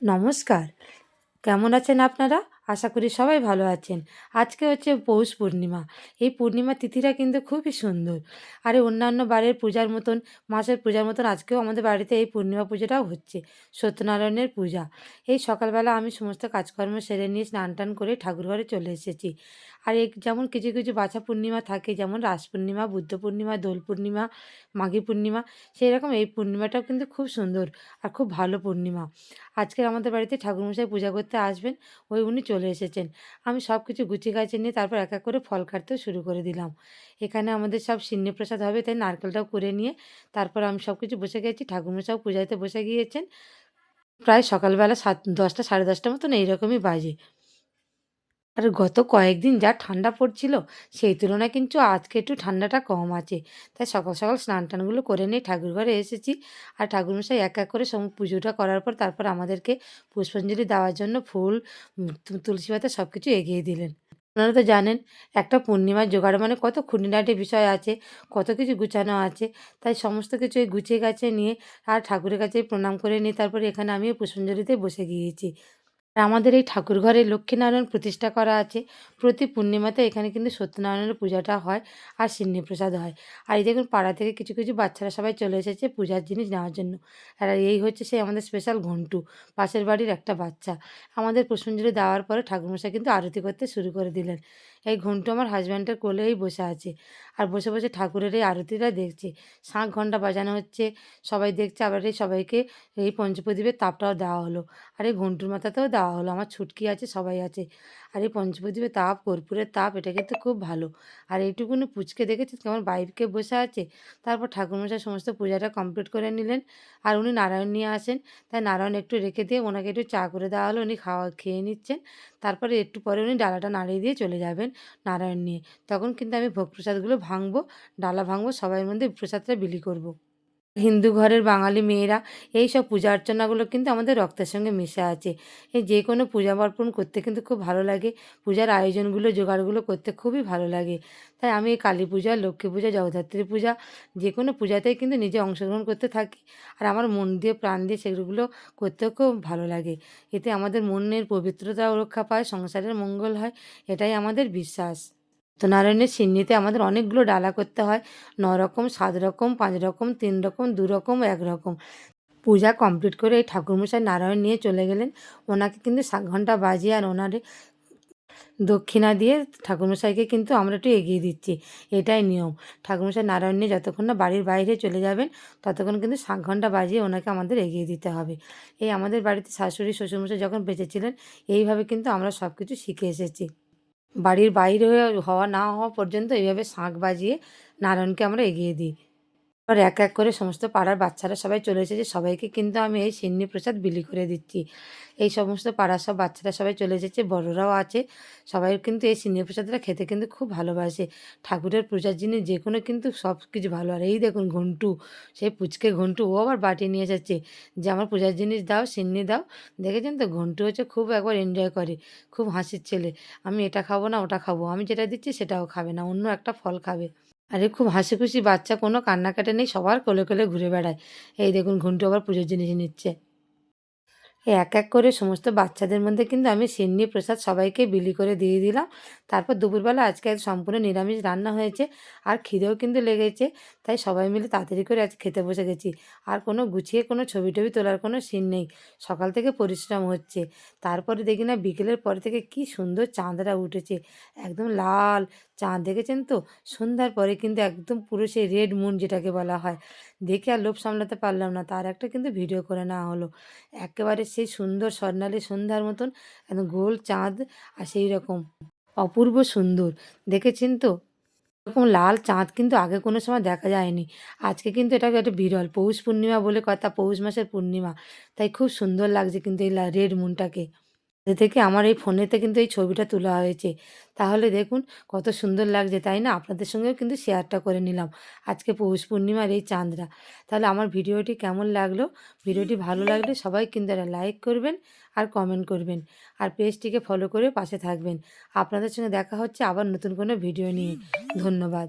নমস্কার। কেমন আছেন আপনারা? আশা করি সবাই ভালো আছেন। আজকে হচ্ছে পৌষ পূর্ণিমা। এই পূর্ণিমা তিথিটা কিন্তু খুবই সুন্দর। আর এই অন্যান্য বারের পূজার মতন, মাসের পূজার মতন আজকেও আমাদের বাড়িতে এই পূর্ণিমা পুজোটাও হচ্ছে। সত্যনারায়ণের পূজা। এই সকালবেলা আমি সমস্ত কাজকর্ম সেরে নিয়ে স্নান-টান করে ঠাকুরঘরে চলে এসেছি। আর যেমন কিছু, কিছু বাছা পূর্ণিমা থাকে যেমন রাস পূর্ণিমা, বুদ্ধ পূর্ণিমা, দোল পূর্ণিমা, মাঘী পূর্ণিমা, সেইরকম এই পূর্ণিমাটাও কিন্তু খুব সুন্দর আর খুব ভালো পূর্ণিমা। আজকে আমাদের বাড়িতে ঠাকুরমশাই পূজা করতে আসবেন, উনি চলে এসেছেন। আমি সব কিছু গুছিয়ে গাছিয়ে নিয়ে তারপর এক এক করে ফল কাটতেও শুরু করে দিলাম। এখানে আমাদের সব সিন্নি প্রসাদ হবে তাই নারকেলটাও কুড়ে নিয়ে তারপর আমি সব কিছু বসে গেছি। ঠাকুরমশাইও পূজাতে বসে গিয়েছেন। প্রায় সকালবেলা 10টা 10:30 মতন এইরকমই বাজে। আর গত কয়েকদিন যা ঠান্ডা পড়ছিল, সেই তুলনায় কিন্তু আজকে একটু ঠান্ডাটা কম আছে। তাই সকাল, সকাল স্নান-টানগুলো করে নিয়ে ঠাকুরঘরে এসেছি। আর ঠাকুরমশাই এক, এক করে পুজোটা করার পর তারপর আমাদেরকে পুষ্পাঞ্জলি দেওয়ার জন্য ফুল, তুলসী পাতা সবকিছু এগিয়ে দিলেন। আপনারা তো জানেন একটা পূর্ণিমার জোগাড় মানে কত খুঁটিনাটি বিষয় আছে, কত কিছু গুছানো আছে। তাই সমস্ত কিছু এই গুছিয়ে গাছিয়ে নিয়ে আর ঠাকুরের কাছে প্রণাম করে নিয়ে তারপরে এখানে আমিও পুষ্পাঞ্জলিতে বসে গিয়েছি। আর আমাদের এই ঠাকুরঘরে লক্ষ্মীনারায়ণ প্রতিষ্ঠা করা আছে। প্রতি পূর্ণিমাতে এখানে কিন্তু সত্যনারায়ণের পূজাটা হয় আর সিন্নি প্রসাদ হয়। আর এই দেখুন পাড়া থেকে কিছু, কিছু বাচ্চারা সবাই চলে এসেছে পূজার জিনিস নেওয়ার জন্য। আর এই হচ্ছে সেই আমাদের স্পেশাল ঘন্টু, পাশের বাড়ির একটা বাচ্চা। আমাদের পুষ্পাঞ্জলি দেওয়ার পরে ঠাকুরমশাই কিন্তু আরতি করতে শুরু করে দিলেন। এই ঘন্টু আমার হাসব্যান্ডের কোলেই বসে আছে। আর বসে, বসে ঠাকুরের এই আরতিটা দেখছে। শাঁখ ঘণ্টা বাজানো হচ্ছে, সবাই দেখছে আবার এই সবাইকে এই পঞ্চপ্রদীপের তাপটাও দেওয়া হলো। আর এই ঘন্টুর মাথাতেও দেওয়া হলো। আমার ছুটকি আছে, সবাই আছে। আর এই পঞ্চপ্রদীপের তাপ, কর্পূরের তাপ এটা কিন্তু খুব ভালো। আর এইটুকুনি পুচকে দেখেছেন কেমন বাইরে বসে আছে? তারপর ঠাকুরমশাই সমস্ত পূজাটা কমপ্লিট করে নিলেন। আর উনি নারায়ণ নিয়ে আসেন। তাই নারায়ণ একটু রেখে দিয়ে ওনাকে একটু চা করে দেওয়া হলো। উনি খেয়ে নিচ্ছেন। তারপরে একটু পরে উনি ডালাটা নাড়িয়ে দিয়ে চলে যাবেন নারায়ণ নিয়ে। তখন কিন্তু আমি ভোগ প্রসাদগুলো ভাঙবো, ডালা ভাঙবো, সবাইয়ের মধ্যে প্রসাদটা বিলি করব। হিন্দু ঘরের বাঙালি মেয়েরা এইসব পূজা অর্চনাগুলো কিন্তু আমাদের রক্তের সঙ্গে মিশে আছে। এই যে কোনো পূজা অর্পণ করতে কিন্তু খুব ভালো লাগে। পূজার আয়োজনগুলো জোগাড়গুলো করতে খুবই ভালো লাগে। তাই আমি এই কালী পূজা, লক্ষ্মী পূজা, জগদ্ধাত্রী পূজা যে কোনো পূজাতেই কিন্তু নিজে অংশগ্রহণ করতে থাকি। আর আমার মন দিয়ে প্রাণ দিয়ে সেগুলো করতেও খুব ভালো লাগে। এতে আমাদের মনের পবিত্রতাও রক্ষা পায়, সংসারের মঙ্গল হয়, এটাই আমাদের বিশ্বাস। সত্যনারায়ণের সিন্নিতে আমাদের অনেকগুলো ডালা করতে হয়। ৯ রকম, ৭ রকম, ৫ রকম, ৩ রকম, ২ রকম, ১ রকম। পূজা কমপ্লিট করে এই ঠাকুরমশাই নারায়ণ নিয়ে চলে গেলেন। ওনাকে কিন্তু শাঁখ ঘণ্টা বাজিয়ে আর ওনারে দক্ষিণা দিয়ে ঠাকুরমশাইকে কিন্তু আমরা একটু এগিয়ে দিচ্ছি। এটাই নিয়ম। ঠাকুরমশাই নারায়ণ নিয়ে যতক্ষণ না বাড়ির বাইরে চলে যাবেন, ততক্ষণ কিন্তু শাঁখ ঘণ্টা বাজিয়ে ওনাকে আমাদের এগিয়ে দিতে হবে। এই আমাদের বাড়িতে শাশুড়ি, শ্বশুরমশাই যখন বেঁচে ছিলেন, এইভাবে কিন্তু আমরা সবকিছু শিখে এসেছি। বাড়ির বাইরে হওয়া না হওয়া পর্যন্ত এইভাবে শাঁখ বাজিয়ে নারায়ণকে আমরা এগিয়ে দিই। এবার এক, এক করে সমস্ত পাড়ার বাচ্চারা সবাই চলে এসেছে। সবাইকে কিন্তু আমি এই সিন্নি প্রসাদ বিলি করে দিচ্ছি। এই সমস্ত পাড়ার সব বাচ্চারা সবাই চলে এসেছে, বড়রাও আছে। সবাই কিন্তু এই সিন্নি প্রসাদটা খেতে কিন্তু খুব ভালোবাসে। ঠাকুরের পূজার জিনিস যেকোনো কিন্তু সব কিছু ভালো। আর এই দেখুন ঘন্টু, সেই পুচকে ঘন্টু ও আবার বাটি নিয়ে এসেছে যে, "আমার পূজার জিনিস দাও, সিন্নি দাও।" দেখেছেন তো ঘন্টু হচ্ছে খুব একবার এনজয় করে। খুব হাসির ছেলে। "আমি এটা খাবো না, ওটা খাবো। আমি যেটা দিচ্ছি সেটাও খাবে না। অন্য একটা ফল খাবে।" আরে খুব হাসিখুশি বাচ্চা, কোনো কান্নাকাটি নেই, সবার কোলে, কোলে ঘুরে বেড়ায়। এই দেখুন ঘন্টু আবার পুজোর জিনিস নিচ্ছে। এক, এক করে সমস্ত বাচ্চাদের মধ্যে কিন্তু আমি সিন্নি প্রসাদ সবাইকে বিলি করে দিয়ে দিলাম। তারপর দুপুরবেলা আজকে সম্পূর্ণ নিরামিষ রান্না হয়েছে। আর খিদেও কিন্তু লেগেছে। তাই সবাই মিলে তাড়াতাড়ি করে আজ খেতে বসে গেছি। আর কোনো গুছিয়ে কোনো ছবি-টবি তোলার কোনো সিন নেই। সকাল থেকে পরিশ্রম হচ্ছে। তারপরে দেখি না বিকেলের পর থেকে কি সুন্দর চাঁদরা উঠেছে। একদম লাল চাঁদ দেখেছেন তো? সন্ধ্যার পরে কিন্তু একদম পুরো সেই রেড মুন যেটাকে বলা হয়। দেখে আর লোভ সামলাতে পারলাম না। তার একটা কিন্তু ভিডিও করে নেওয়া হলো। একেবারে সেই সুন্দর স্বর্ণালী সন্ধ্যার মতন একদম গোল চাঁদ আর সেই রকম অপূর্ব সুন্দর। দেখেছেন তো? এরকম লাল চাঁদ কিন্তু আগে কোনো সময় দেখা যায়নি। আজকে কিন্তু এটা একটা বিরল। পৌষ পূর্ণিমা বলে কথা, পৌষ মাসের পূর্ণিমা। তাই খুব সুন্দর লাগছে কিন্তু এই রেড মুনটাকে। থেকে আমার এই ফোনেতে কিন্তু এই ছবিটা তোলা হয়েছে। তাহলে দেখুন কত সুন্দর লাগছে, তাই না? আপনাদের সঙ্গেও কিন্তু শেয়ারটা করে নিলাম। আজকে পৌষ পূর্ণিমার এই চাঁদরা। তাহলে আমার ভিডিওটি কেমন লাগলো? ভিডিওটি ভালো লাগলে সবাই কিন্তু একটা লাইক করবেন আর কমেন্ট করবেন। আর পেজটিকে ফলো করে পাশে থাকবেন। আপনাদের সঙ্গে দেখা হচ্ছে আবার নতুন কোনো ভিডিও নিয়ে। ধন্যবাদ।